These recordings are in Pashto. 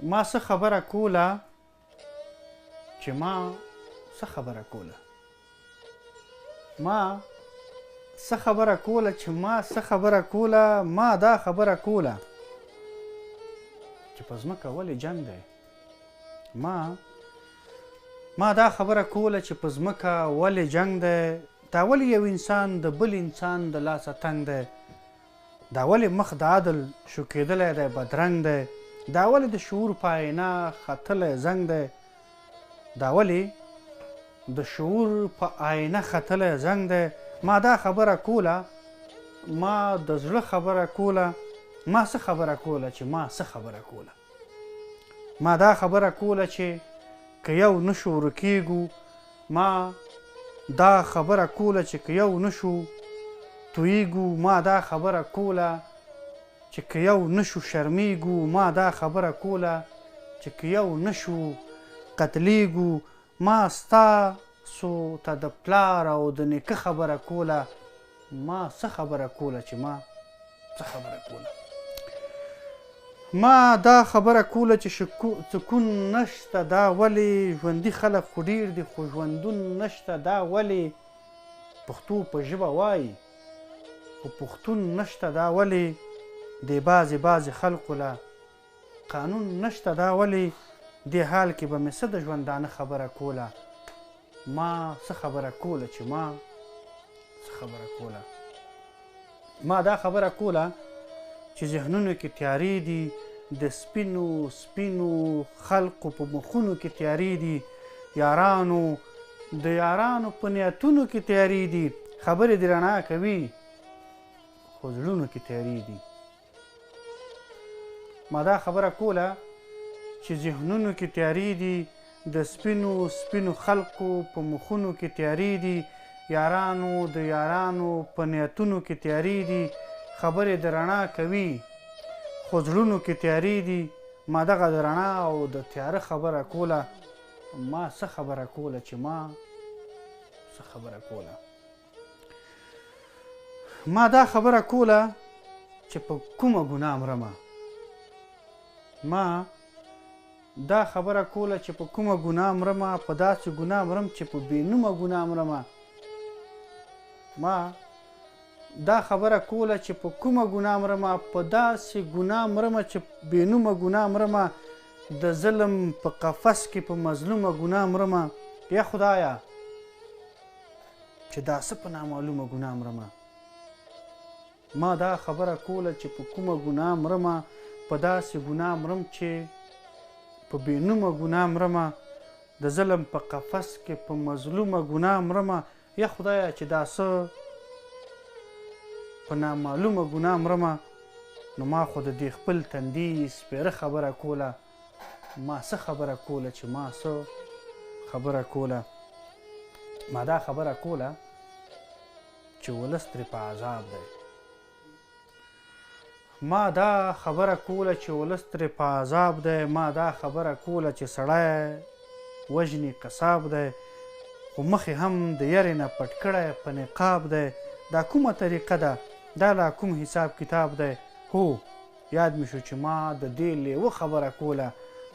ما څه خبره کوله چې ما څه خبره کوله ما څه خبره کوله چې ما څه خبره کوله ما دا خبره کوله چې په ځمکه ولې جنګ دی ما دا خبره کوله چې په ځمکه ولې جنګ دی دا ولې یو انسان د بل انسان د لاسه تنګ دی دا ولې مخ د عدل شو کېدلی دی بدرنګ دی دا ولې د شعور په آینه ختلی زنګ دی دا ولې د شعور په آینه ختلی زنګ دی ما دا خبره کوله ما د زړه خبره کوله ما څه خبره کوله چې ما څه خبره کوله ما دا خبره کوله چې که یو نشو ورکیږو ما دا خبره کوله چې که یو نشو تویږو ما دا خبره کوله چې که یو نشو شرمیږو ما دا خبره کوله چې که یو نشو قتلیږو ما ستاسو ته د پلار او د نیکه خبره کوله ما څه خبره کوله چې ما څه خبره کوله ما دا خبره کوله چې سکون نشته دا ولې ژوندي خلک خو ډېر دي خو ژوندون نشته دا ولې پښتو په ژبه وایي خو پښتون نشته دا ولې د بعضې خلکو له قانون نشته دا ولې دې حال کې به مې څه د ژوندانه خبره کوله ما څه خبره کوله چې ما څه خبره کوله ما دا خبره کوله چې ذهنونو کې تیارې دي د سپینو خلقو په مخونو کې تیارې دي د یارانو په نیتونو کې تیارې دي خبرې دې رڼا کوي خو زړونو کې تیارې دي ما دا خبره کوله چې ذهنونو کې تیارې دي د سپینو خلقو په مخونو کې تیارې دي د یارانو په نیتونو کې تیارې دي خبرې د رڼا کوي خو زړونو کې تیارې دي ما دغه د رڼا او د تیاره خبره کوله ما څه خبره کوله چې ما څه خبره کوله ما دا خبره کوله چې په کومه ګناه مرمه ما دا خبره کوله چې په کومه ګناه مرمه په داسې ګناه مرم چې په بېنومه ګناه مرمه ما دا خبره کوله چې په کومه ګناه مرمه په داسې ګناه مرمه چې بېنومه ګناه مرمه د ظلم په قفس کې په مظلومه ګناه مرمه یا خدایه چې دا څه په نامعلومه ګناه مرمه ما دا خبره کوله چې په کومه ګناه مرمه په داسې ګناه مرم چې په بېنومه ګناه مرمه د ظلم په قفس کې په مظلومه ګناه مرمه یا خدایه چې دا څه په نامعلومه ګناه مرمه نو ما خو د دې خپل تندي سپېره خبره کوله ما څه خبره کوله چې ما څه خبره کوله ما دا خبره کوله چې ولس ترې په عذاب دی ما دا خبره کوله چې ولس ترې په عذاب دی ما دا خبره کوله چې سړی وژني قصاب دی خو مخې هم د یرې نه پټ کړی په نقاب دی دا کومه طریقه ده دا لا کوم حساب کتاب دی هو یاد مې شو چې ما د دې لیوه خبره کوله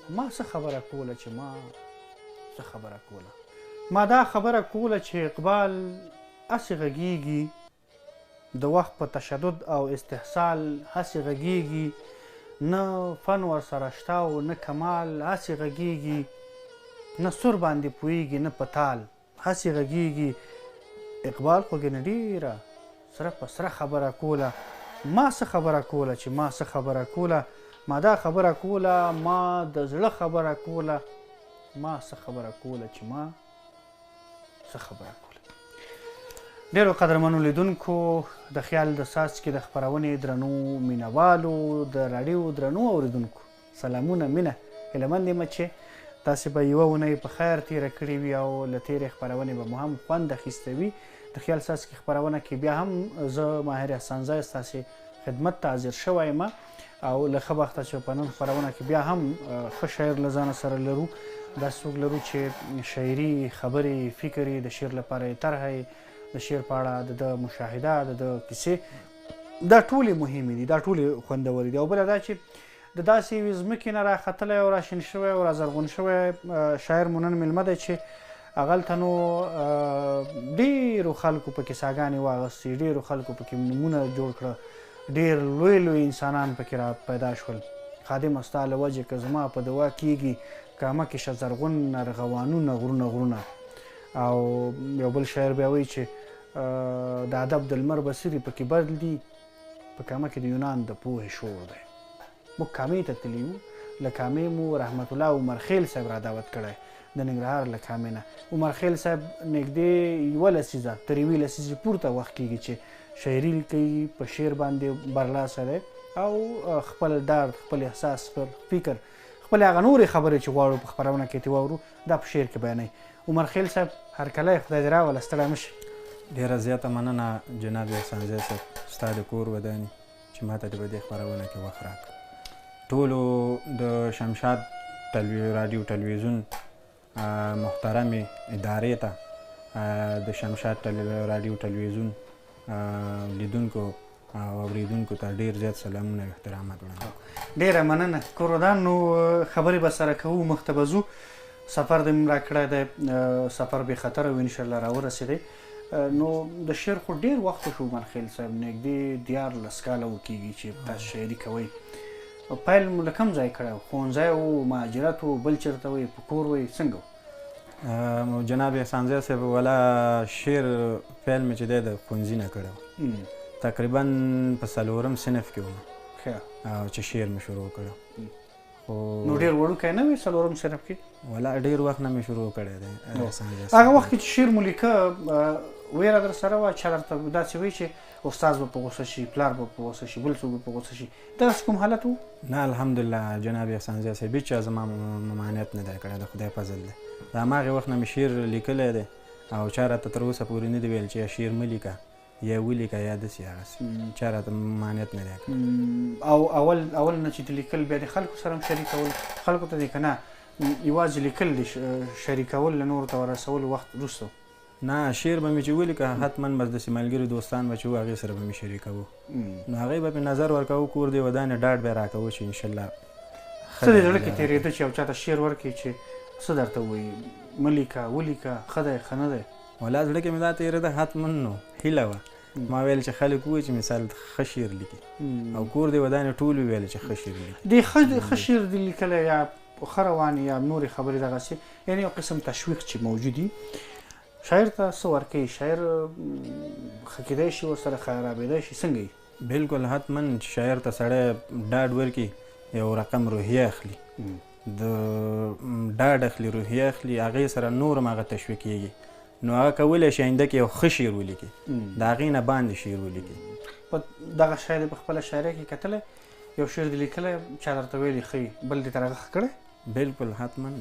ما څه خبره کوله چې ما څه خبره کوله ما دا خبره کوله چې اقبال هسې غږیږي د وخت په تشدد او استحصال هسې غږیږي نه فن ورسره شته او نه کمال هسې غږیږي نه سور باندې پوهیږي نه په تال هسې غږیږي اقبال خو ګنې ډېره سره په سره خبره کوله ما څه خبره کوله چې ما څه خبره کوله ما دا خبره کوله ما د زړه خبره کوله ما څه خبره کوله چې ما څه خبره کوله ډېرو قدرمنو لیدونکو د خیال د څاڅکي د خپرونې درنو مینهوالو د راډیو درنو اورېدونکو سلامونه مینه هیله مند یم چې تاسې به یوه اونۍ په خیر تېره کړې وي او له تېرې خپرونې به مو هم خوند اخیستی وي د خیال څاڅکي خپرونه کې بیا هم زه ماهر احسانزی ستاسې خدمت ته حاضر شوی یم او له ښه بخته چې په نن خپرونه کې بیا هم ښه شاعر له ځانه سره لرو داسې څوک لرو چې شاعري خبرې فکر د شعر لپاره یې طرحه د شعر په اړه د مشاهده د کیسې دا ټولې مهمې دي دا ټولې خوندورې دي او بله دا چې د داسې یوې ځمکې نه راختلی او راشین شوی او رازرغون شوی شاعر مو نن میلمه دی چې هغلته نو ډېرو خلکو پکې ساګانې واغستې، ډېرو خلکو پکې نومونه جوړ کړه، ډېر لوی لوی انسانان پکې را پیدا شول. خادمه ستا له وجې که زما په دعا کېږي کامه کې شه زرغون ارغوانونه غرونه غرونه. او یو بل شاعر بیا وایي چې د ادب د لمر بڅري پکې بدل دي، په کامه کې د یونان د پوهې شور دی. موږ کامې ته تللي وو، له کامې مو رحمت الله عمرخیل صاحب را دعوت کړی د ننګرهار له کامې نه. عمرخیل صاحب نږدې یوه لسیزه تر یوې لسیزې پورته وخت کېږي چې شاعري کوي، په شعر باندې برلاسه دی او خپل درد، خپل احساس، خپل فکر، خپل هغه نورې خبرې چې غواړو په خپرونه کې ترې واورو دا په شعر کې بیانوي. عمرخیل صاحب هرکلی خدای دې راوله، ستړی مه شي. ډېره زیاته مننه جناب احسانزی صاحب، ستا د کور وداني چې ما ته د په دې خپرونه کې وخت راکړ. ټولو د شمشاد راډیو ټلویزیون محترمې ادارې ته، د شمشاد راډیو ټلویزیون لیدونکو او اوریدونکو ته ډېر زیات سلامونه او احترامات وړاندې کوم. ډېره مننه. کور ودان نو خبرې به سره کوو، مخ ته به ځو. سفر دې مو راکړی دی، سفر بې خطره و انشاءالله راورسېدی. نو د شعر خو ډېر وخت وشو عمرخیل صاحب، نږدې 14 کاله وکېږي چې تاسو شاعري کوئ. پیل مو له کوم ځای کړی و؟ ښوونځی و، مهاجرت و، بل چېرته وئ، په کور وئ، څنګه و؟ جناب احسانزی صاحب ولا شعر پیل مې چې دی د ښوونځي نه کړی و، تقریبا په 4م صنف کې وم او چې شعر مې شروع کړی. نو ډېر وړوکی نه وې 4م صنف کې؟ ولا ډېر وخت نه مې شروع کړی دی. هغه وخت کې چې شعر مو لیکه ویره در سره وه؟ چا درته داسې وایي چې استاد به په غوسه شي، پلار به په غوسه شي، بل څوک به په غوسه شي، دغسې کوم حالت و؟ نه الحمدلله جناب احسانزی صاحب هېچا زما ممانعت نه دی کړی، د خدای فضل دی. د هماغې وخت نه مې شعر لیکلی دی او چا راته تر اوسه پورې نه دي ویل چې شعر مه لیکه یا ولیکه یا داسې هغسې، چا راته ممانعت نه دی کړی. او اول نه چې د لیکل بیا د خلکو سره هم شریکول، خلکو ته دې که نه یوازې لیکل دي شریکول له نورو ته ورسولو وخت وروسته؟ نه شعر به مې چې ولیکه حتما بس داسې ملګري دوستان به چې وو هغې سره به مې شریکوو، نو هغې به مې نظر ورکوو، کور دې ودانې ډاډ به یې راکوو چې انشاءالله څه دې زړه کې تېرېده چې یو چا ته شعر ورکړي چې څه درته ووایي، مه لیکه، ولیکه، ښه دی ښه نه دی؟ ولا زړه کې مې دا تېرېده حتما نو هیله وه، ما ویل چې خلک ووایي چې مثال ښه شعر لیکي او کور دې ودانې ټول وویل چې ښه شعر لیکي. دې ښه شعر دې لیکلی یا ښه روانې یا نورې خبرې دغسې، یعنې یو قسم تشویق چې موجود وي، شاعر ته څه ورکوي؟ شاعر ښه کېدی شي ورسره خرابېدی شي، څنګه وي؟ بلکل حتما چې شاعر ته سړی ډاډ ورکړي، یو رقم روحیه اخلي، د ډاډ اخلي، روحیه اخلي، هغې سره نور هم هغه تشویقېږي، نو هغه کولی شي آینده کې یو ښه شعر ولیکي، د هغې نه باندې شعر ولیکي. په دغه شاعر په خپله شاعرۍ کې کتلی یو شعر دې لیکلی چا درته ویلي ښه بل دې تر هغه ښه کړی؟ بلکل حتما.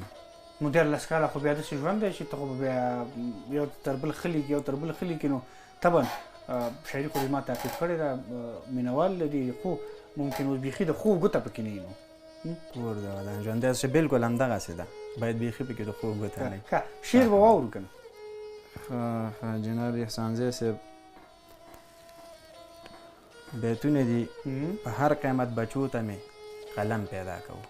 نو 14 کاله خو بیا داسې ژوند دی چې ته خو بیا یو تر بل ښه لیکي، یو تر بل ښه لیکي، نو طبعا شاعري خو دې ما تعقیب کړې ده، مینهوال لري، خو ممکن اوس بیخي د خوب ګوته پکې نه وي. نو کور د ودان ژوند داسې بلکل همدغسې ده، باید بیخي پکې د خوب ګوته نه وي. شعر به واورو که نه؟ جناب احسانزی صاحب بیتونه دي. په هر قیمت بچو ته مې قلم پیدا کوو،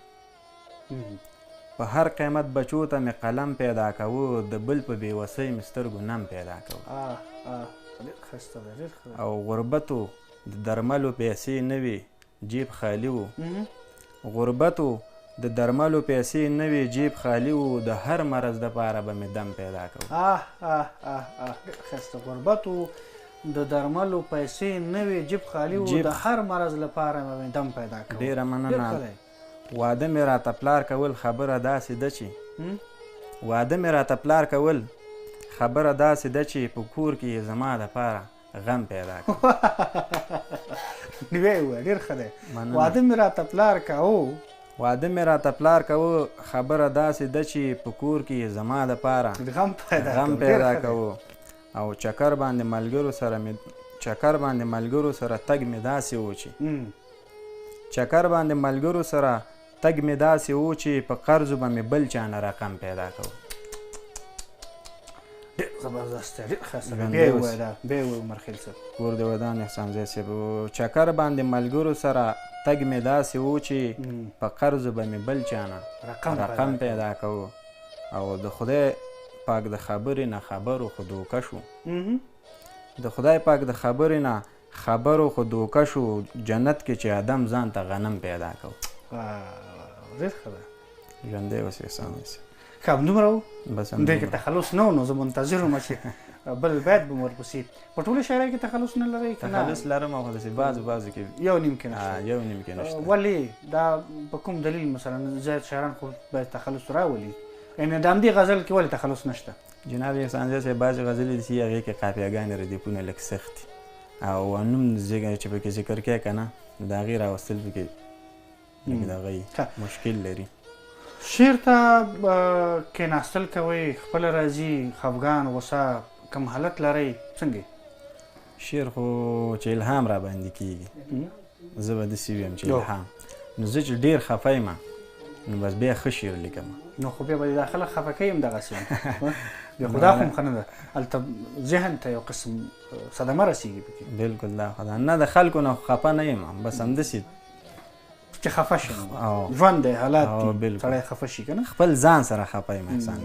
په هر قیمت بچو ته مې قلم پیدا کوو، د بل په بېوسۍ مې سترګو نم پیدا کوو. او غربتو د درملو پیسې نه وي جیب خالي و، غربتو د درملو پیسې نه وي جیب خالي و، د هر مرض دپاره به مې دم پیدا کوو. ښایسته. غربتو د درملو پیسې نه وي جیب خالي و، د هر مرض لپاره به مې دم پیدا کوو. ډېره مننه. واده مې راته پلار کول خبره داسې ده چې واده مې راته پلار کول خبره داسې ده چې په کور کې یې زما دپاره غم پیدا کړ. ویې وویه ډېر ښه دی. واده مې راته پلار کوو، واده مې راته پلار کوو خبره داسې ده چې په کور کې یې زما دپاره غم پیدا کوو. او چکر باندې ملګرو سره تګ مې داسې و چې چکر باندې ملګرو سره تګ مې داسې و چې په قرضو به مې بل چا نه رقم پیدا کوو. ډېر زبردست دی، ډېر ښایسته دی. بیا یې ووایه دا، بیا یې ووایه عمرخیل صاحب. کور د ودان احسانزی صاحب. چکر باندې ملګرو سره تګ مې داسې و چې په قرض به مې بل چا نه رقم پیدا کوو او د خدای پاک د خبرې نه خبرو خو دوکه شو د خدای پاک د خبرې نه خبرو خو دوکه شو جنت کې چې آدم ځان ته غنم پیدا کو ډېر ښه ده ژوندی اوسې سم اوسې ښه همدومره و بس دې کې تخلص نه و نو زه منتظر وم چې بل بیت به مو ورپسې په ټولو شاعرۍ کې تخلص نه لرئ که نه تخلص لرم او داسې بعضو کې یو نیم کې نشته یو نیم کې نشته ولې دا په کوم دلیل مثلا زیات شاعران خو باید تخلص راولي یعنې د همدې غزل کې ولې تخلص نشته جناب احسان صاحب بعضې غزلې داسې هغې کې قافیهګانې ردیفونه لږ سخت دي او نوم چې پکې ذکر کوې که نه د هغې راوستل پکې لږ دغه مشکل لري شعر ته کېناستل کوئ خپله راځي خفګان غوسه کوم حالت لرئ څنګه شعر خو چې الهام را باندې کېږي زه به داسې ویم چې الهام نو زه چې ډېر خفه یم نو بس بیا ښه شعر لیکم نو خو بیا به دا خلک خفه کوي هم دغسې بیا خو دا خو هم ښه نه ده هلته ذهن ته یو قسم صدمه رسېږي پکې بلکل دا خو ده نه د خلکو نه خفه نه یم بس همداسې چې خفه شي ژوند دی حالات دي بالکل سړی خفه شي که نه خپل ځان سره خفه یم احسان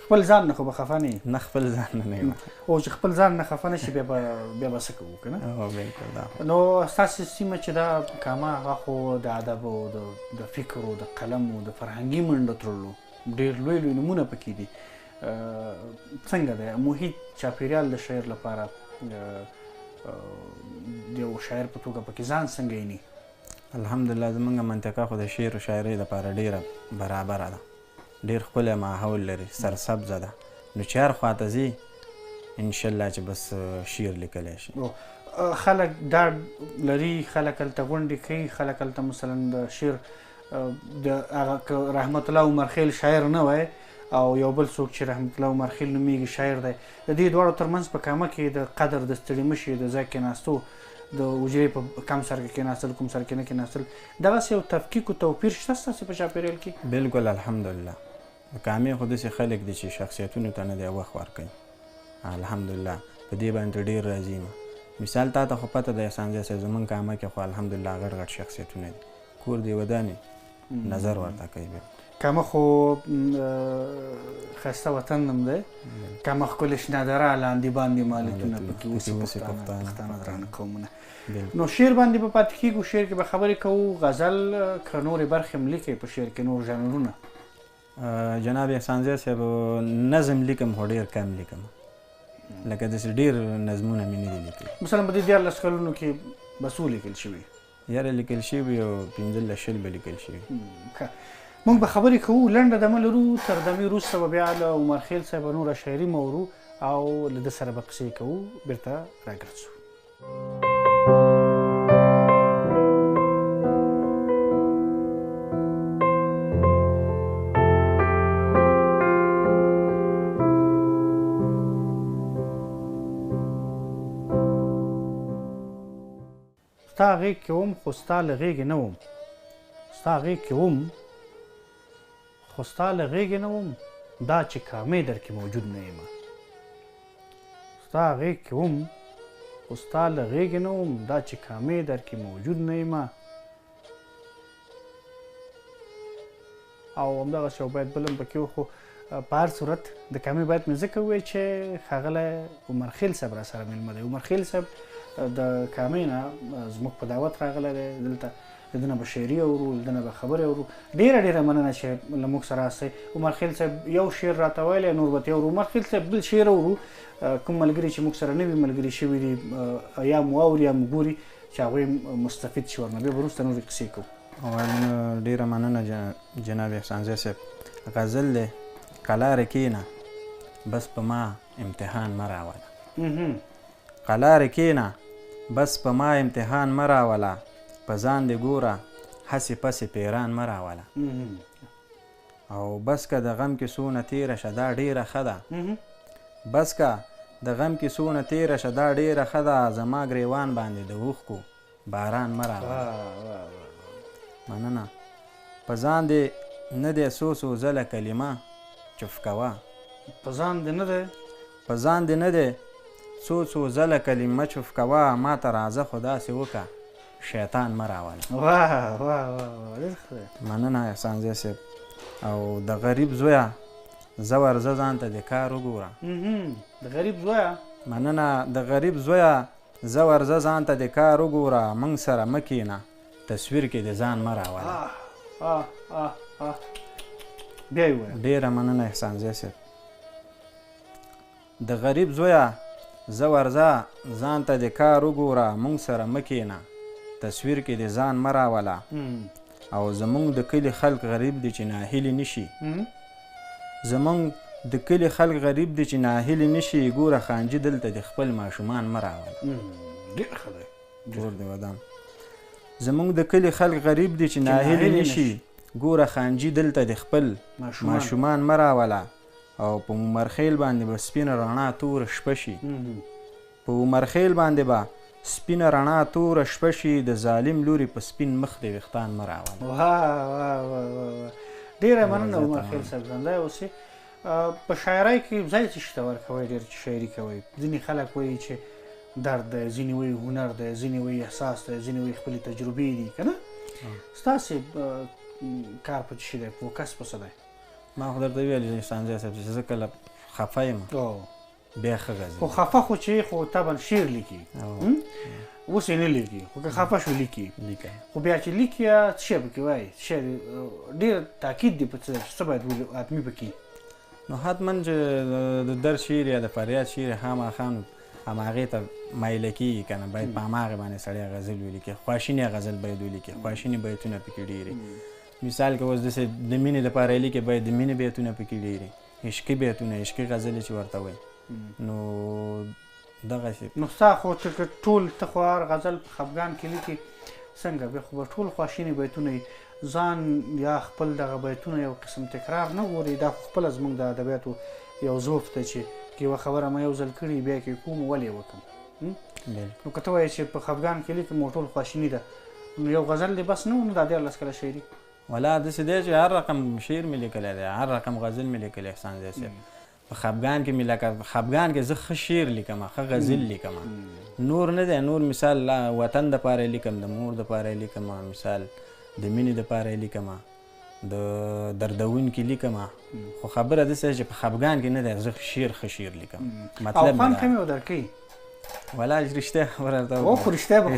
خپل ځان نه خو به خفه نه نه خپل ځان نه یم او چې خپل ځان نه خفه نه شي بیا به څه کوو که نه بلکل دا نو ستاسې سیمه چې دا کامه هغه خو د ادب او د فکر او د قلم او د فرهنګي منډه تړلو ډېر لوی لوی نومونه پکې دي څنګه دی محیط چاپېریال د شاعر لپاره د یو شاعر په توګه پکې ځان څنګه ویني الحمدلله زمونږ منطقه خو د شعر و شاعرۍ لپاره ډېره برابره ده ډېر ښکلی ماحول لري سرسبزه ده نو چې هر خواته ځي انشاءالله چې بس شعر لیکلی شي خلک ډاډ لري خلک هلته غونډې کوي خلک هلته مثلا د شعر د هغه رحمت الله عمرخیل شاعر نه وای او یو بل څوک چې رحمت الله عمرخیل نومیږي شاعر دی د دې دواړو ترمنځ په کامه کې د قدر د ستړي مشي د ځای کېناستو د حجرې په کم سر کې کېناستل کوم سر کې نه کېناستل دغسې یو تفکیک و توپیر شته ستاسې په چاپېریال کې بلکل الحمدلله د کامې خو داسې خلک دي چې شخصیتونو ته نه دی وخت ورکوي الحمدلله په دې باندې ډېر راضي یم مثال تا ته خو پته د احسان ځای صاحب زموږ کامه کې خو الحمدلله غټ غټ شخصیتونه دي کور دی ودانې نظر ورته کوي کامه خو ښایسته وطن هم دی کامه ښکلې شنه دره لاندې باندې مالتونه پکې اوسي پښتانه درانه قومونه نو شعر باندې به پاتې کېږو شعر کې به خبرې کوو غزل که نورې برخې هم لیکئ په شعر کې نور ژانرونه جناب احسان ځای صاحب نظم لیکم خو ډېر کم لیکم لکه داسې ډېر نظمونه مې نه دي لیکلي مثلا په دې 14 کلونو کې به څو لیکل شوي یاره لیکل شوي او 15 شل به لیکل شوي موږ به خبرې کوو لنډه دمه لرو تر دمې وروسته به بیا له عمرخیل صاحب نوره شاعري مورو او له ده سره به قصې کوو بیرته راګرځو ستا غېږ کې وم خو ستا له غېږې نه وم ستا غېږ کې وم خو ستا له غېږې نه وم دا چې کامې در کې موجود نه یم ستا غېږ کې وم خو ستا له غېږې نه وم دا چې کامې در کې موجود نه یم او همدغسې یو باید بل هم پکې و خو په هر صورت د کامې باید مې ځکه ووایي چې ښاغلی عمرخیل صاحب را سره مېلمه دی عمرخیل صاحب د کامې نه زموږ په دعوت راغلی دی دلته د ده نه به شاعري اورو د ده نه به خبرې اورو ډېره مننه چې له موږ سره هستئ عمرخیل صاحب یو شعر راته ویلی نور به ترې اورو عمرخیل صاحب بل شعر اورو کوم ملګري چې موږ سره نوي ملګري شوي دي یا مو اوري یا مو ګوري چې هغوی مستفید شي ورنه بیا به وروسته نورې قصې کوو ډېره مننه جناب احسان ځای صاحب غزل دی قلاره کښېنه بس په ما امتحان مه راوله قلاره کښېنه بس په ما امتحان مه راوله په ځان دې ګوره هسې پسې پیران مه راوله او بس که د غم کې څونه تېره شه دا ډېره ښه ده بس که د غم کې څونه تېره شه دا ډېره ښه ده زما ګریوان باندې د اوښکو باران مه راوله مننه په ځان دې نه دی څو ځله کلمه چف کوه په ځان دې نه دی په ځان دې نه دی څو ځله کلمه چف کوه ما ته راځه خو داسې وکړه شیطان مه راوله. واه واه واه ډېر ښه دی. مننه احسان صاحب. او د غریب زویه زه ورځه ځان ته د کار وګوره. د غریب زویه مننه د غریب زویه زه ورځه ځان ته د کار وګوره، موږ سره مه کښېنه تصویر کې د ځان مه راوله. بیا یې ووایه. ډېره مننه احسان صاحب. د غریب زویه زه ورځه ځان ته د کار وګوره، موږ سره مه کښېنه تصویر کې د ځان مه راوله. او زمونږ د کلي خلک غریب دي چې ناهیلي نشي. زمونږ د کلي خلک غریب دي چې ناهیلي نشي، ګوره خانجي دلته د خپل ماشومان مه راوله. ډېر ښه دی. جوړ دی ودان. زمونږ د کلي خلک غریب دي چې ناهیلي نشي، ګوره خانجي دلته د خپل ماشومان مه راوله. او په عمرخیل باندې به سپینه رڼا توره شپه شي. په عمرخیل باندې به سپینه رڼا توره شپه شي، د ظالم لوري په سپین مخ د ویښتان مه راوله. واه واه واه ډېره مننه عمرخیل صاحب زنده اوسې. په شاعرۍ کې ځای څه شي ته ورکوئ ډېر چې شاعري کوئ؟ ځینې خلک وایي چې درد دی، ځینې وایي هنر دی، ځینې وایي احساس دی، ځینې وایي خپلې تجربې دي که نه؟ ستاسې کار په څه شي دی؟ فوکس په څه دی؟ ما خو درته ویل احسان صاحب چې زه کله خفه یم بیا ښه غزل. خو خفه خو چې خو طبعا شعر لیکي، اوس یې نه لیکي، خو که خفه شو لیکي. خو بیا چې لیکي څه شی پکې وایي؟ شعر ډېر تاکید دی په څه باید حتمي پکې. نو حتما چې د درد شعر یا د فریاد شعر خامخا همهغې ته مایله کېږي که نه، باید په همهغې باندې سړی غزل ولیکي. خواشینی غزل باید ولیکي، خواشیني بیتونه پکې ډېرې. مثال که اوس داسې د مینې دپاره یې لیکي، باید د مینې بیتونه پکې ډېرې، عشقي بیتونه، عشقي غزلې چې ورته وایي. نو دغسې نو ستا خو ټول ته خو هر غزل په خفګان کې لیکي څنګه؟ بیا خو به ټول خواشیني بیتونه ځان یا خپل دغه بیتونه یو قسم تکرار نه ګوري؟ دا خو خپله زموږ د ادبیاتو یو ذوق دی چې یوه خبره ما یو ځل کړې بیا کې کوم ولې یې وکړم. نو که ته وایې چې په خفګان کې لیکم او ټول خواشیني ده، نو یو غزل دی بس نه و؟ نو دا 14 کاله شاعري ولا داسې دی چې هر رقم شعر مې لیکلی دی، هر رقم غزل مې لیکلی احسان صاحب. په خفګان کې مې لکه خفګان کې زه ښه شعر لیکم، ښه غزل لیکم، نور نه دی. نور مثال وطن دپاره یې لیکم، د مور دپاره یې لیکم، مثال د مینې دپاره یې لیکم، د دردونکي لیکم. خو خبره داسې چې په خفګان کې نه دی، زه شعر ښه شعر لیکم. مطلب او خوند کم یې درکوي؟ ولا رښتیا خبره درته او خو رښتیا به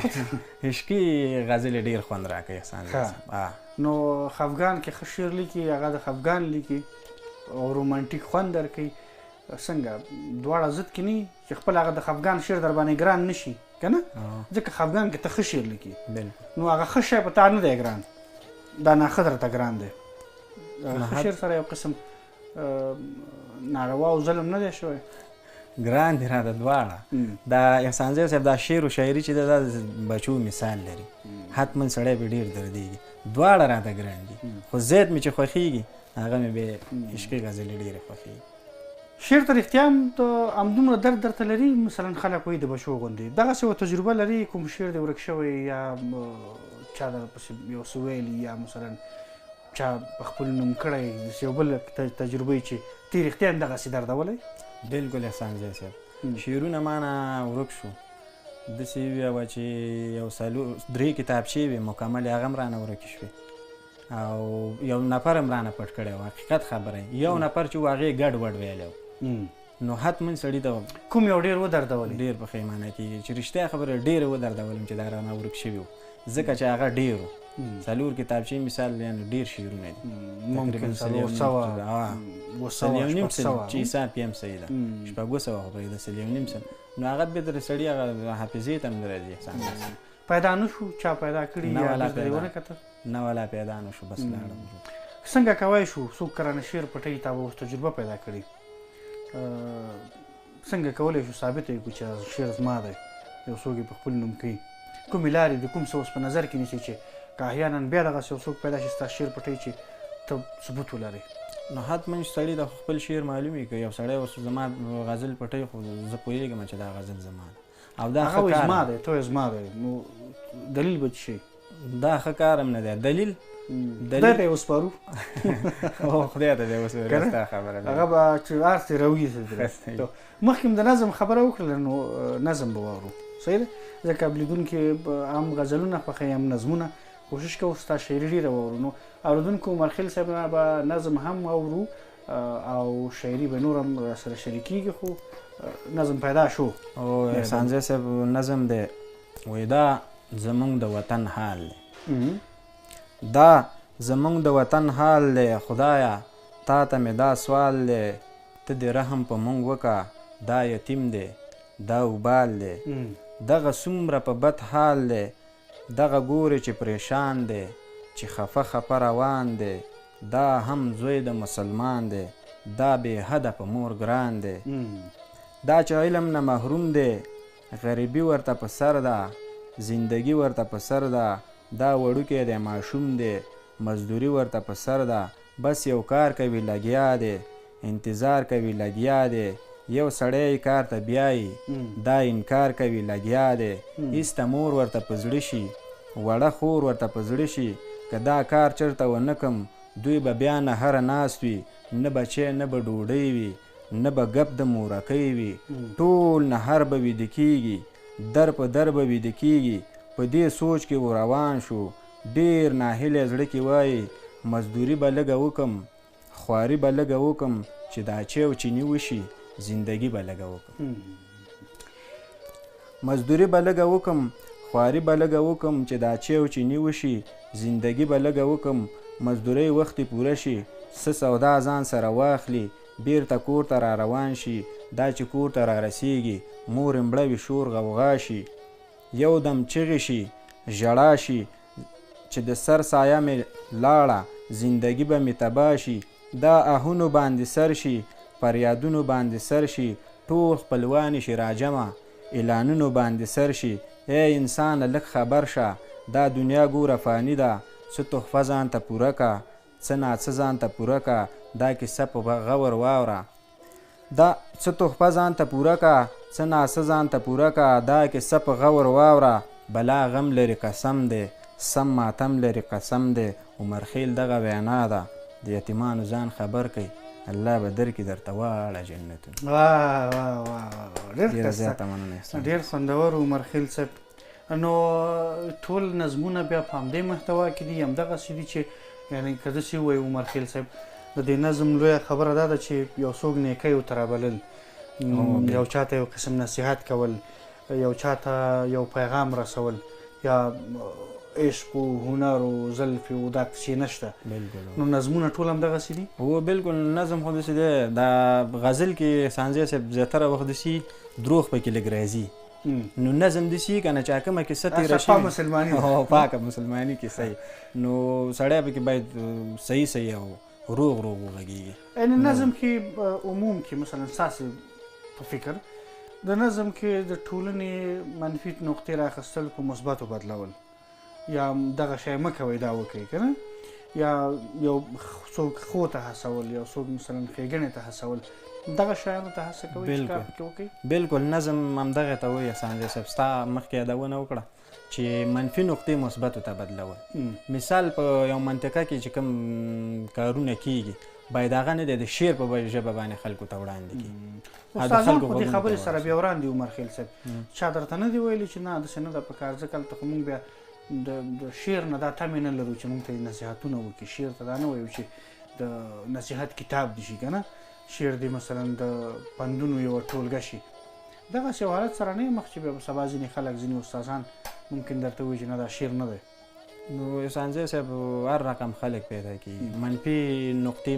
عشقي غزلې ډېر خوند راکوي احسان صاحب. نو خفګان کې ښه شعر لیکي، هغه د خفګان لیکي او رومانټیک خوند درکوي. څنګه دواړه ضد کې نه چې خپل هغه د خفګان شعر در باندې ګران نشي که نه؟ ځکه خفګان کې ته ښه شعر لیکي، نو هغه ښه شی په تا نه دی ګران، دا ناښه درته ګران دی. ښه شعر سره یو قسم ناروا او ظلم نه دی شوی؟ ګران دي راته دواړه. دا احسان صاحب دا شعر و شاعري چې دا د بچو مثال لري، حتما سړی به ډېر دردېږي. دواړه راته ګران دي، خو زیات مې چې خوښېږي هغه مې بیا عشقي غزلې ډېرې خوښېږي. شعر ته رښتیا هم همدومره درد درته لري؟ مثلا خلک وایي د بچو غوندې دغسې یوه تجربه لري، کوم شعر دې ورک شوی یا چا درپسې یو څه ویلي یا مثلا چا په خپل نوم کړی داسې یو بل تجربه چې ته رښتیا هم دغسې دردولی؟ بلکل احسان صاحب، شعرونه ما نه ورک شو. داسې ویوه چې یو 3 کتابچې وې مکملې، هغه هم رانه ورکې شوې. او یو نفر هم رانه پټ کړی و، حقیقت خبره یو نفر چې و هغې ګډ وډ ویلی و. نو حتما سړي ته کوم یو ډېر ودردولی؟ ډېر پښیمانه کېږي چې رښتیا خبره ډېره ودردولم چې دا رانه ورک شوي و، ځکه چې هغه ډېر و. 4 کتابچې مثال یعنې ډېر شعرونه دي، ممکن 400 چې حساب یې هم صحیح ده، 600 خو پرېږده 1.5 نو هغه بیا در سړي هغه حافظې ته هم نه راځي احسان صاحب. پیدا نه شو؟ چا پیدا کړي یا دلته ونه کتل؟ نه ولا پیدا نه شو، بس لاړم. څنګه کوی شو؟ څوک کرانه شعر پټوي، تا به اوس تجربه پیدا کړي، څنګه کولی شو ثابته یې کړو چې شعر زما دی، یو څوک یې په خپل نوم کوي؟ کومې لارې دي، کوم څه اوس په نظر کې نیسي چې که احیانا بیا دغسې یو څوک پیدا شي ستا شعر پټوي چې ته ثبوت ولرې؟ نو حتما سړي د خپل شعر معلوم وي که یو سړی اوس زما غزل پټوي، خو زه پوهېږم چې دا غزل زما ده او دا ښه کار زما دی، ته زما دی، نو دلیل به څه شي؟ دا ښه کار هم نه دی. دلیل خدای ته یې وسپارو. خدای ته دې وسپارو، ستا خبره ده. هغه به چې هر څه راویسي. مخکې م د نظم خبره وکړله، نو نظم به واورو صحیح ده ځکه لیدونکي عام غزلونه خوښوي هم نظمونه کوشش کوو ستا شاعري ډېره واورو نو اورېدونکو عمرخیل صاحب نه به نظم هم اورو او شاعري به نور هم راسره شریکېږي خو نظم پیدا شو او احسان صاحب نظم دی وایي دا زمونږ د وطن حال دی دا زمونږ د وطن حال دی خدایه تا ته مې دا سوال دی ته دې رحم په مونږ وکړه دا یتیم دی دا وبال دی دغه څومره په بد حال دی دغه ګورې چې پریشان دی چې خفه خفه روان دی دا هم زوی د مسلمان دی دا بې حده په مور ګران دی دا چې علم نه محروم دی غریبي ورته په سر ده زندگی ورته په سر ده دا وړوکی دی ماشوم دی مزدوري ورته په سر ده بس یو کار کوي لګیا دی انتظار کوي لګیا دی یو سړی کار ته بیایي دا انکار کوي لګیا دی هېڅ ته مور ورته په زړه شي وړه خور ورته په زړه شي که دا کار چېرته ونه کم دوی به بیا نه هره ناست وي نه بچی نه به ډوډۍ وي نه به ګپ د مورکۍ وي ټول نهر به ویده کېږي در په در به ویده کېږي په دې سوچ کې روان شو ډېر ناهیلی زړه کې وایي مزدوري به لږه وکم خواري به لږه وکم چې دا چیو چیني وشي زندگی به لږه وکم مزدوري به لږه وکم خواري به لږه وکم چې دا چیو چیني وشي زندگی به لږه وکم مزدورۍ وختې پوره شي څه سودا ځان سره واخلي بیرته کور ته را روان شي دا چې کور ته را رسیږي مور یې مړه وي شور غوغا شي یو دم چغې شي ژړا شي چې د سر سایه مې لاړه زندگی به مې تباه شي دا آهونو باندې سر شي فریادونو باندې سر شي ټول خپلوان شي راجمع اعلانونو باندې سر شي ای انسانه لږ خبر شه دا دنیا ګوره فانی ده څه تحفه ځان ته پوره که څه ناڅه ځان ته پوره که دا کیسه په غور واوره دا څه تحفه ځان ته پوره که څه ناڅه ځان ته پوره که دا کیسه په غور واوره بلا غم لري قسم دی سم ماتم لري قسم دی عمرخیل دغه وینا ده د یتیمانو ځان خبر کوي الله به درکړي درته واړه جنتونه واه واه واه ډېره زیاته مننه ډېر خوندور عمرخیل صاحب نو ټول نظمونه بیا په همدې محتوا کې دي همدغسې دي چې یعنې که داسې ووایو عمرخیل صاحب د دې نظم لویه خبره دا ده چې یو څوک نیکۍ ورته رابلل یو چا ته یو قسم نصیحت کول یو چا ته یو پیغام رسول یا عشق و هنر و زلف و دا کسې نشته نو نظمونه ټول همدغسې دي هو بالکل نظم خو داسې دی دا غزل کې سانځی صاحب زیاتره وخت داسې دروغ پکې لږ راځي نو نظم داسې که نه چې کومه کیسه تېره شوې پاکه مسلماني کیسه نو سړی پکې باید صحیح صحیح او روغ روغ وغږېږي یعنې نظم کې عموم کې مثلا ستاسې په فکر د نظم کې د ټولنې منفي نقطې رااخیستل په مثبتو بدلول یا دغه شی مه کوئ دا وکړئ که نه یا یو څوک ښو ته هڅول یا څوک مثلا ښېګڼې ته هڅول دغه شیانو ته هڅه کوئ چې کار پکې وکړئ بالکل نظم همدغې ته وایي احسان صاحب ستا مخکې یادونه وکړه چې منفي نقطې مثبتو ته بدلول مثال په یو منطقه کې چې کوم کارونه کیږي باید هغه نه دی د شعر په ژبه باندې خلکو ته وړاندې کړي استادان خو دې خبرې سره بیا وړاندې عمرخیل صاحب چا درته نه دي ویلي چې نه داسې نه ده په کار ځکه هلته خو مونږ بیا د شعر نه دا تمې نه لرو چې مونږ ته نصیحتونه وکړي شعر ته دا نه وایو چې د نصیحت کتاب دي شي که نه شعر دی مثلا د پندونو یوه ټولګه شي دغسې یو حالت سره نه یې مخ چې بیا سبا ځینې خلک ځینې استادان ممکن درته وایي چې نه دا شعر نه دی نو احسانزی صاحب هر رقم خلک پیدا کېږي منفي نقطې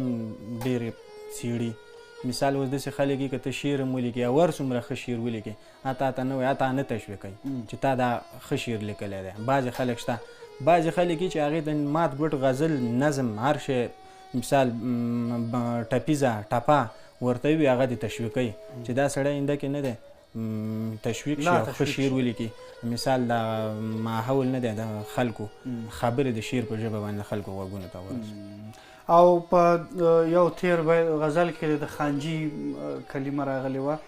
ډېرې څېړي مثال اوس داسې خلک یي که ته شعر هم ولیکې یا ور څومره ښه شعر ولیکې تا ته نه وایي تا نه تشویقوي چې تا دا ښه شعر لیکلی دی بعضې خلک شته بعضې خلک یي چې هغې ته مات ګوټ غزل نظم هر شی مثال ټپیزه ټپه ورته وي هغه دې تشویقوي چې دا سړی اینده کې نه دی تشویق شي او ښه شعر ولیکي مثال دا ماحول نه دی د خلکو خبرې د شعر په ژبه باندې خلکو غوږونو ته ورسوي او په یو تیر غزل کې د خانجي کلمه راغلې وه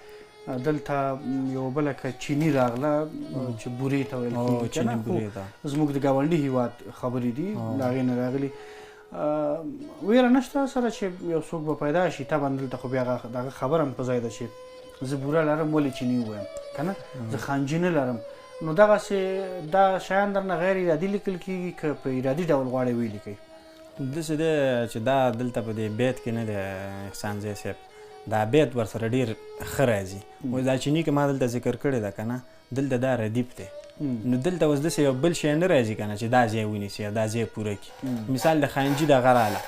دلته یو بله که چیني راغله چې بورې ته ویل کېږي زموږ د ګاونډي هېواد خبرې دي د هغې نه راغلي ویره نشته سره چې یو څوک به پیدا شي طبعا دلته خو بیا دغه خبره هم په ځای ده چې زه بوره لرم ولې چینی ووایم که نه زه خانجي نه لرم نو دغسې دا شیان درنه غیر ارادي لیکل کېږي که په ارادي ډول غواړئ ولیکئ داسې دی چې دا دلته په دې بیت کې نه دی احسان زی صاحب دا بیت ورسره ډېر ښه راځي اوس دا چیني که ما دلته ذکر کړی ده که نه دلته دا ردیف دی نو دلته اوس داسې یو بل شی نه راځي که نه چې دا ځای ونیسي یا دا ځای پوره کړي مثال د خانجي دغه راله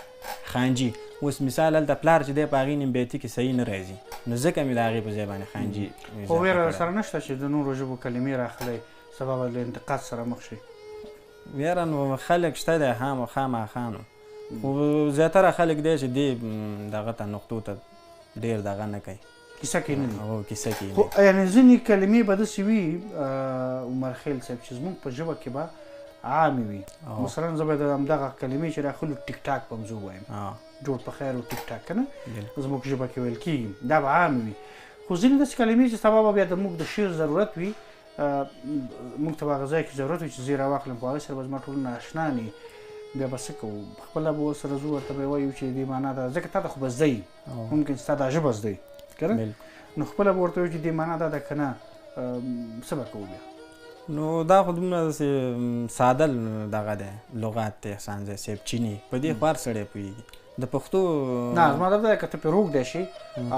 خانجي اوس مثال هلته پلار چې دی په هغې نیم بیتي کې صحیح نه راځي نو ځکه مې د هغې په ځای باندې خانجي خو ویره سره نشته چې د نورو ژبو کلمې راخلی سبا به له انتقاد سره مخ شي ویره نو خلک شته دی خامخا نو خو زیاتره خلک دی چې دې دغه ته نقطو ته ډېر دغه نه کوي کیسه کې نه دي هو کیسه کې خو یعنې ځینې کلمې به داسې وي عمر خیل صاحب چې زموږ په ژبه کې به عامې وي مثلا زه به د همدغه کلمې چې راخلو ټیک ټاک به هم زه ووایم جوړ په خیر و ټیک ټاک که نه زموږ ژبه کې ویل کېږي دا به عامې وي خو ځینې داسې کلمې چې سبا به بیا د موږ د شعر ضرورت وي موږ ته به هغه ځای کې ضرورت وي چې زه یې راواخلم په هغې سره به زما ټولونه اشنا نه بیا به څه کوو خپله به ورسره ځو ورته به یې وایو چې دې معنا ده ځکه تا ته خو به زده یي ممکن چې تا دا ژبه زده یي که نه نو خپله به ورته وایو چې دې معنا دا ده که نه څه به کوو بیا نو دا خو دومره داسې ساده دغه دی لغات دی احسان زی صاحب چیني په دې خو هر سړی پوهېږي د پښتو نه زما دا ده که ته پرې روږدی شي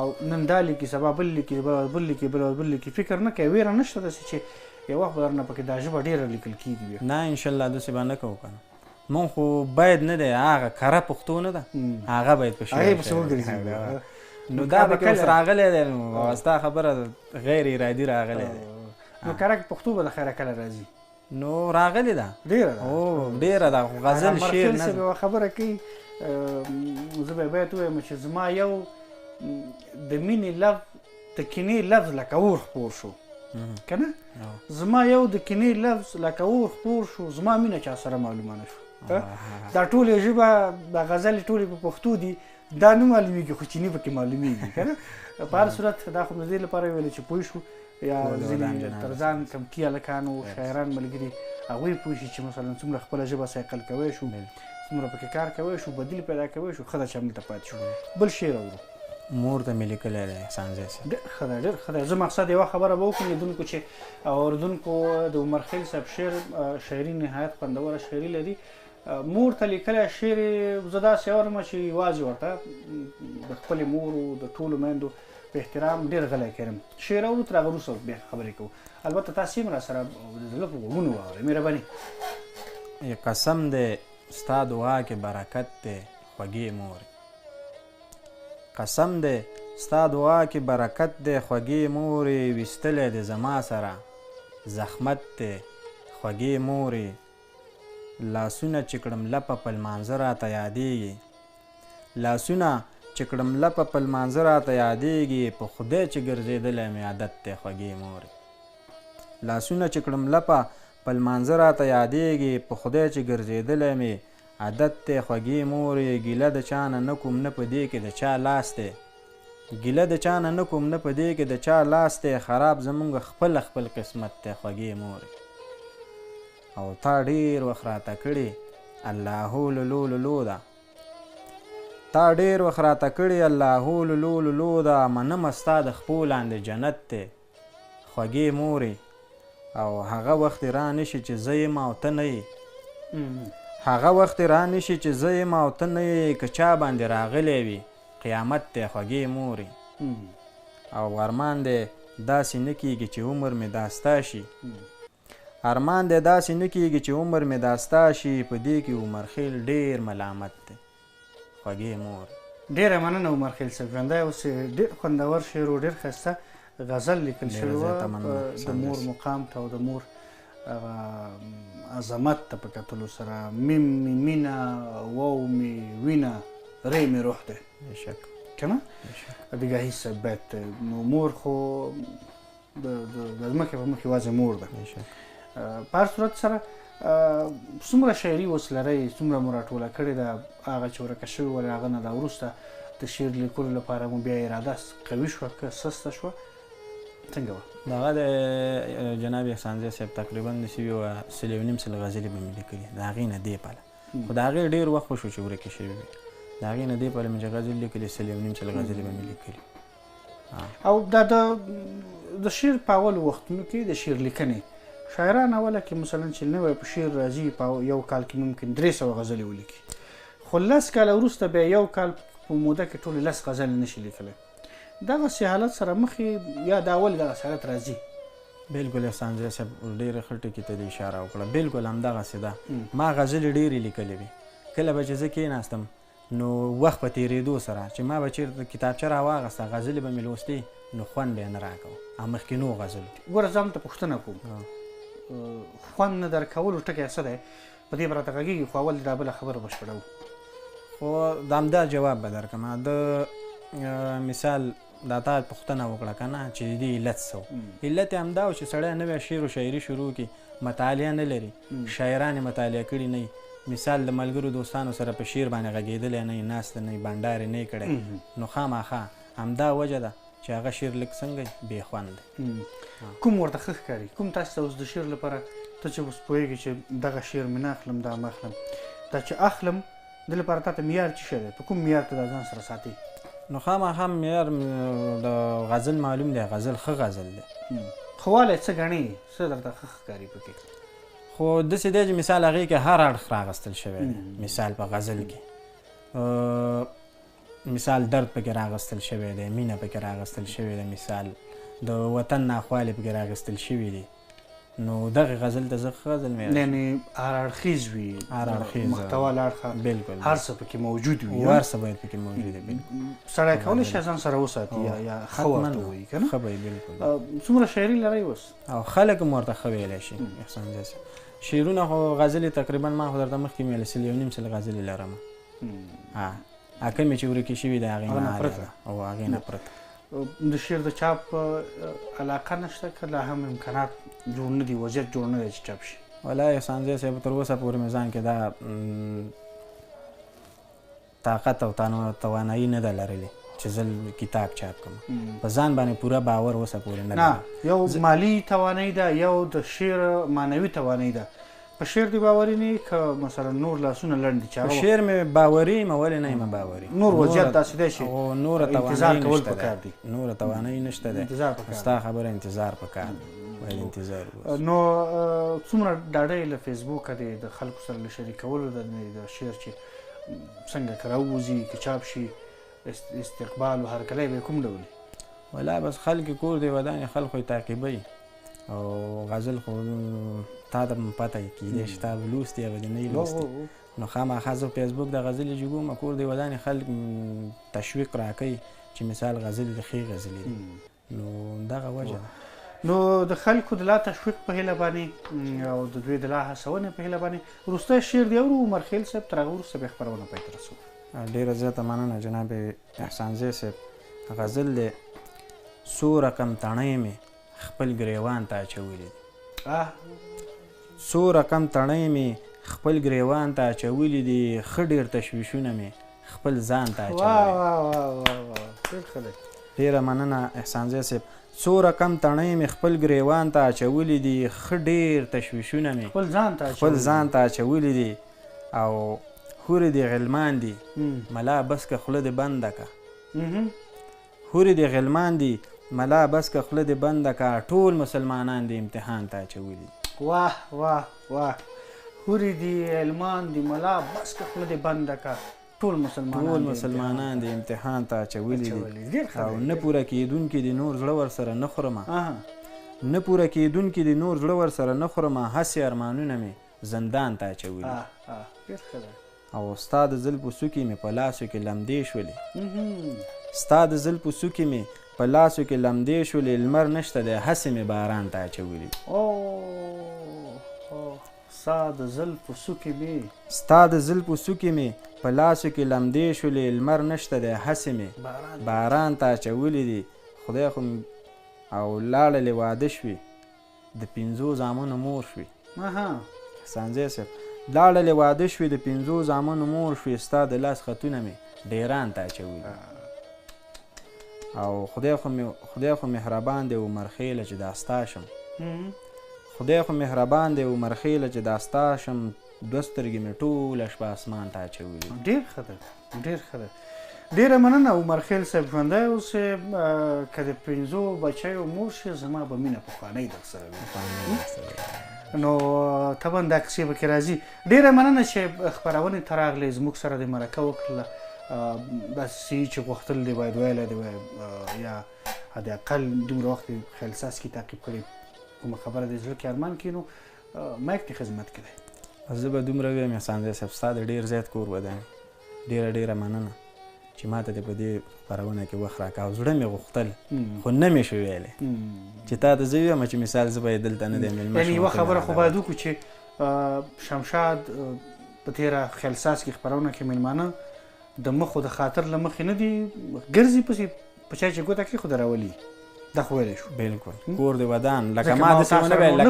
او نن دا لیکي سبا بل لیکي بل لیکي بل لیکي فکر نه کوې ویره نشته داسې چې یو وخت به درنه پکې دا ژبه ډېره لیکل کېږي بیا نه انشاءالله داسې به نه کوو که نه مونږ خو باید نه دی هغه کره پښتو نه ده هغه باید په هغې پسې وګرځي نو دا به اوس راغلی دی نو ستا خبره غیر ارادي راغلی دی نو کره پښتو به د خیره کله راځي نو راغلی ده ډېره ده او ډېره ده خو غزل شعر نه یوه خبره کوي زه به باید ووایم چې زما یو د مینې لفظ د کینې لفظ لکه اور خپور شو که نه زما یو د کینې لفظ لکه اور خپور شو زما مینه چا سره معلومه نه شو دا ټولې ژبه د غزلې ټولې په پښتو دي دا نه معلومیږي خو چیني پکې معلومیږي که نه په هر صورت دا خو د دې لپاره ویلې چې پوه شو یا ځینې تر ځان کمکي هلکان و شاعران ملګري هغوی پوه شي چې مثلا څومره خپله ژبه سیقل کوی شو څومره پکې کار کوی شو بدیل پیدا کوی شو ښه ده چې همدلته پاتې شو بل شعر اورو مور ته مې لیکلی دی احسان زی صاحب ډېر ښه ده ډېر ښه ده زه مقصد یوه خبره به وکړم لیدونکو چې اورېدونکو د عمر خیل صاحب شعر شاعري نهایت خوندوره شاعري لري مور ته لیکلی شعر زه داسې اورم چې یوازې ورته د خپلې مور و د ټولو میندو په احترام ډېر غلی کړم شعر اورو تر هغه وروسته بیا خبرې کوو البته تاسې هم راسره د زړه په غوږونو واورئ مهرباني قسم دی ستا دعا کې برکت دی خوږې مورې قسم دی ستا دعا کې برکت دی خوږې مورې ویستلی دی زما سره زحمت دی خوږې مورې لاسونه چې کړم لپه په لمانځه راته یادېږي لاسونه چې کړم لپه په لمانځه راته یادېږي په خدای چې ګرځېدلی مې عادت دی خوږې مورې لاسونه چې کړم لپه په لمانځه راته یادېږي په خدای چې ګرځېدلی مې عادت دی خوږې مورې ګیله د چا نه نه کوم نه په دې کې د چا لاس دی ګیله د چا نه نه کوم نه په دې کې د چا لاس دی خراب زمونږ خپل قسمت دی خوږې مورې او تا ډېر وخت راته کړي الله لولو لولو ده تا ډېر وخت راته کړي الله لولو لولو ده منمه ستا د خپو لاندې جنت دی خوږې مورې او هغه وخت را نشي چې زه یم او ته نه یې هغه وخت را نشي چې زه یم او ته نه یې که چا باندې راغلی وي قیامت دی خوږې مورې او ارمان دی داسې نه کېږي چې عمر مې داستا شي ارمان دی داسې نه کېږي چې عمر مې داستا شي په دې کې عمر خیل ډېر ملامت دی خوږې مورې ډېره مننه عمر خیل صاحب ژوندی اوس ډېر خوندور شعر و ډېر ښایسته غزل لیکل شوې وه د مور مقام ته او د مور عظمت ته په کتلو سره میم می مینه واو می وینه ری می روح دی بېشک که نه د ګاهي صاحب بیت دی نو مور خو د ځمکې په مخ یوازې مور ده په هر صورت سره څومره شاعري اوس لرئ څومره مو راټوله کړې ده هغه چې ورکه شوې وه هغه نه دا وروسته د شعر لیکلو لپاره مو بیا اراده قوي شوه که سسته شوه څنګه وه دغه د جناب احسان زی صاحب تقریبا د شوي وه 3.5 غزلې به مې لیکلي د هغې نه دې پله خو د هغې ډېر وخت وشو چې ورکې شوې وې د هغې نه دې پله مې چې غزل لیکلي 3.5 غزلې به مې لیکلي او دا د شعر په اولو وختونو کې د شعر لیکنې شاعران اوله کې مثلا چې نوی په شعر راځي په یو کال کې ممکن 300 غزلې ولیکي، خو 10 کاله وروسته بیا یو کال په موده کې ټولې 10 غزلې نشي لیکلی. دغسې حالت سره مخې یا د اول دغسې حالت راځي؟ بالکل احسان جان صاحب ډېرې ښه ټکي ته دې اشاره وکړه. بالکل همدغسې ده. ما غزلې ډېرې لیکلې وي. کله به چې زه کېناستم نو وخت په تېرېدو سره چې ما به چېرته کتابچه راواغسته غزلې به مې لوستې نو خوند به یې نه راکوه مخکینو غزلو. ګوره زه همته پوښتنه کوم، خوند نه درکولو ټکی څه دی؟ په دې به راته غږېږي خو اول دا بله خبره بشپړوو. خو د همدا جواب به درکړم. د مثال دا تا پوښتنه وکړه که نه چې دې علت څه و؟ علت یې همدا و چې سړی نوی شعر و شاعري شروع کړي، مطالعه نه لري، شاعران یې مطالعه کړي نه وي، مثال د ملګرو دوستانو سره په شعر باندې غږېدلی نه وي، ناسته نه وي، بنډارې نه یې کړی، نو خامخا همدا وجه ده چې هغه شعر لږ څنګه بې خوند دی. کوم ورته ښه ښکاري؟ کوم تاسو ته اوس د شعر لپاره ته چې اوس پوهېږې چې دغه شعر مې نه اخلم دا م اخلم، دا چې اخلم د لپاره تا ته معیار څه شی دی؟ په کوم معیار ته دا ځان سره ساتي؟ نو خامخا معیار د غزل معلوم دی، غزل ښه غزل دی. ښه والی څه ګڼې؟ څه درته ښه ښکاري پکې؟ خو داسې دی چې مثال هغې کې هر اړخ راغستل شوی دی. مثال په غزل کې مثال درد پکې راغستل شوی دی، مینه پکې راغستل شوی دی، مثال د وطن ناخوالې پکې راغستل شوي دي. نو دغه غزل ته زه ښه غزل مې یعنې هر اړخیز وي، هر اړخیز محتوا له اړخه بالکل هر څه پکې موجود وي، هر څه باید پکې موجود وي. سړی کولی شي ځان سره وساتي یا ښه ورته ووایي که نه؟ ښه به وي بالکل. څومره شاعري لرئ اوس؟ او خلک هم ورته ښه ویلی شي. احسان جان صاحب شعرونه خو غزلې تقریبا ما خو درته مخکې ویلې 1.5 غزلې لرم. کمې چې ورکې شوي د هغې نه او هغې نه پرته. د شعر د چاپ علاقه نشته که لا هم امکانات جوړ نه دي، وضعیت جوړ نه دی چې چاپ شي؟ والله احسان جان صاحب تر اوسه پورې مې ځان کې دا طاقت او توانایي نه ده لرلې چې زه کتاب چاپ کړم. په ځان باندې پوره باور اوسه پورې نه نه. یو مالي توانایي ده، یو د شعر معنوي توانایي ده. په شعر دې باوري نه که مثلا نور لاسونه لنډ دي؟ په شعر مې باوري یم، ولې نه یم باوري؟ نور وضعیت داسې دی چې نوره انتظار کول پکار دي. نوره توانایي نشته دی، انتظار پکار. ستا خبره انتظار پکار دی، باید انتظار وباسو. نو څومره ډاډه له فیسبوکه دی د خلکو سره له شریکولو د شعر چې څنګه که راووځي که چاپ شي استقبال و هرکلی به کوم ډول؟ والله بس خلک کور دی ودانې خلکو یې تعقیبوي او غزل خو تا ته هم پته کیدای شي تا به لوستې یا به دې نه لوستې. نو خامخا زه فیسبوک د غزلې چې ګورم کور دی ودانې خلک تشویق راکوي چې مثال غزلې د ښې غزلې دي. نو دغه وجه ده. نو د خلکو د لا تشویق په هیله باندې او د دوی د لا هڅونې په هیله باندې وروستی شعر دی اورو عمر خیل صاحب، تر هغه وروسته بیا خپرونه پای ته رسوو. ډېره زیاته مننه جناب احسان زی صاحب. غزل دی څو رقم تڼۍ مې خپل ګریوان ته اچولي دي، څو رقم تڼۍ مې خپل ګریوان ته اچولي دي، ښه ډېر تشویشونه مې خپل ځان ته اچولي. ډېره مننه احسان زی صاحب. څو رقم تڼۍ مې خپل ګریوان ته اچولي دي، ښه ډېر تشویشونه مې خپل ځان ته اچولي دي، او هورې دې غلمان دي ملا بس که خوله دې بنده که، هورې دې غلمان دي ملا بس که خوله دې بنده که، ټول مسلمانان دې امتحان ته اچولي دي. واه واه واه. هورې دې غلمان دي ملا بس که خوله دې بنده که، ټول مسلمانان دې امتحان ته اچولي دي، او نه پوره کېدونکي دي نور زړه ورسره نه خورمه، نه پوره کېدونکي دي نور زړه ورسره نه خورمه، هسې ارمانونه مې زندان ته اچولي. او ستا د زلفو څوکې مې په لاسو کې لمدې شولې، ستا د زلفو څوکې مې په لاسو کې لمدې شولې، لمر نشته دی هسې مې باران ته اچولي. ستا د زلفو څوکې مې په لاسو کې لمدې شولې، لمر نشته دی هسې مې باران ته اچولي دي. خدای خو او لاړلې واده شوې د 5 زامنو مور شوې. احسان زی صاحب لاړلې واده شوې د 5 زامنو مور شوې، ستا د لاس خطونه مې ډیران ته اچولي. او خدای خو مهربان دی عمر خیله چې دا ستا شم، خدای خو مهربان دی عمر خیله چې دا ستا شم، 2 سترګې مې ټوله شپه اسمان ته اچولي. ډېر ښه ده، ډېر ښه ده. ډېره مننه عمر خیل صاحب، ژوندی اوسې. که د 5 بچیو مور شې زما به مینه پخوانۍ در سره وي. نو طبعا دا کیسې به کې راځي. ډېره مننه چې خپرونې ته راغلې، زموږ سره د مرکه وکړله. داسې چې غوښتل دې باید ویلی دې یا حداقل دومره وخت خیل څاڅکي تعقیب کړي، کومه خبره دې زړه کې ارمان کړي، نو مایک دې خدمت کړی. زه به دومره ویم احسان صاحب، ستا د ډېر زیات کور ودانې، ډېره مننه چې ما ته دې په دې خپرونه کې وخت راکړه او زړه مې غوښتل خو نه مې شو ویلی چې تا ته زه ویم چې مثال زه به یې دلته نه دی مېلمه شم. یعنې یوه خبره خو باید وکړو چې شمشاد په تېره خیل څاڅکي خپرونه کې مېلمانه د مخ او د خاطر له مخې نه دي ګرځي پسې په چا چې ګوته کېښوده راولي. دا خو ویلی شو. بالکل کور د ودان لکه ما داسې ونه ویل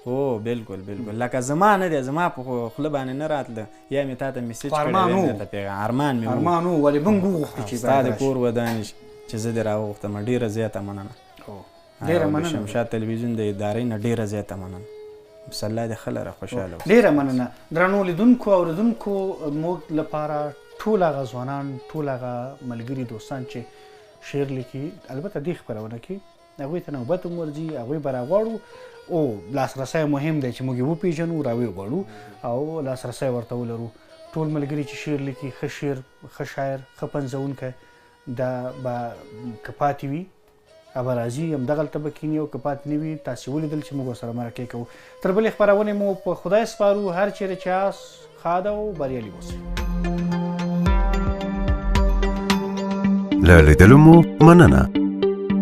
هو بالکل لکه زما نه دی، زما په خوله باندې نه راتله، یا مې تا ته میسیج کړی ارمان مې و ولې موږ وغوښتو چې ستا د کور ودانې چې زه دې راوغوښتم. ډېره زیاته مننه. ډېره مننه. شمشاد تلویزیون د ادارې نه ډېره زیاته مننه. بس الله دې ښه لره خوشحاله اوسه. ډېره مننه. درنو لیدونکو او اورېدونکو، موږ لپاره ټول هغه ځوانان، ټول هغه ملګري دوستان چې شعر لیکي، البته دې خپرونه کې هغوی ته نوبت هم ورځي، هغوی به راغواړو او لاسرسی مهم دی چې موږ یې وپېژنو، راویې او لاسرسی ورته ولرو. ټول ملګري چې شعر لیکي، ښه شعر، ښه شاعر، ښه پنځونکی، دا به که پاتې وي به راځي، همدغلته به کیني، او که پاتې نه وي تاسې ولیدل چې موږ ورسره مرکې کوو. تر بلې خپرونې مو په خدای سپارو. هر چیرې چې یاست ښاده او بریالي اوسئ. له لیدلو مو مننه.